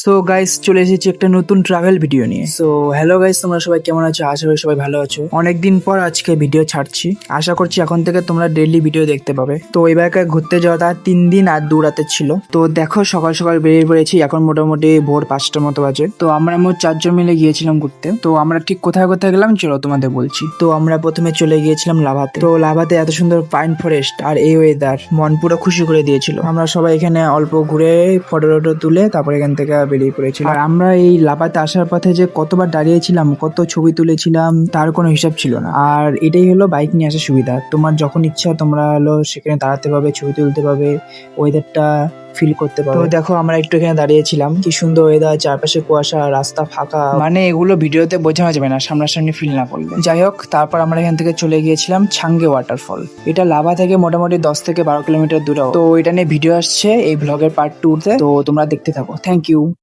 So guys, চলে এসেছি একটা নতুন ট্রাভেল ভিডিও নিয়ে। সো হ্যালো গাইস, তোমরা সবাই কেমন আছো? আশা করি সবাই ভালো আছো। অনেকদিন পর আজকে ভিডিও ছাড়ছি, আশা করছি এখন থেকে তোমরা ডেইলি ভিডিও দেখতে পাবে। তো এবারকার ঘুরতে যাওয়াটা 3 দিন আর 2 রাতের ছিল। তো দেখো, সকাল সকাল বেরিয়ে পড়েছি, এখন মোটামুটি ভোর 5টার মতো বাজে। তো আমরা মোট 4 জন মিলে গিয়েছিলাম ঘুরতে। তো আমরা ঠিক কোথায় কোথায় গেলাম চলো তোমাদের বলছি। তো আমরা প্রথমে চলে গিয়েছিলাম লাভাতে। তো লাভাতে এত সুন্দর পাইন ফরেস্ট আর এই ওয়েদার মন পুরো খুশি করে দিয়েছিল। আমরা সবাই এখানে অল্প ঘুরে ফটো টটো তুলে তারপর এখান থেকে বেরিয়ে পড়েছিলাম। আর আমরা এই লাভাতে আসার পথে যে কতবার দাঁড়িয়েছিলাম, কত ছবি তুলেছিলাম তার কোনো হিসাব ছিল না। আর এটাই হলো বাইক নিয়ে আসার সুবিধা, তোমার যখন ইচ্ছা তোমরা হলো সেখানে দাঁড়াতে পাবে, ছবি তুলতে পাবে, ওয়েদারটা ফিল করতে পারো। তো দেখো, আমরা একটু এখানে দাঁড়িয়েছিলাম, কি সুন্দর ওয়েদার, চারপাশে কুয়াশা, রাস্তা ফাঁকা, মানে এগুলো ভিডিওতে বোঝানো যাবে না সামনাসামনি ফিল না করলে। যাই হোক, তারপর আমরা এখান থেকে চলে গিয়েছিলাম ছাঙ্গে ওয়াটারফল। এটা লাভা থেকে মোটামুটি 10 থেকে 12 কিলোমিটার দূরে। তো এটা নিয়ে ভিডিও আসছে এই ব্লগের পার্ট 2 তে, তো তোমরা দেখতে থাকো। Thank you.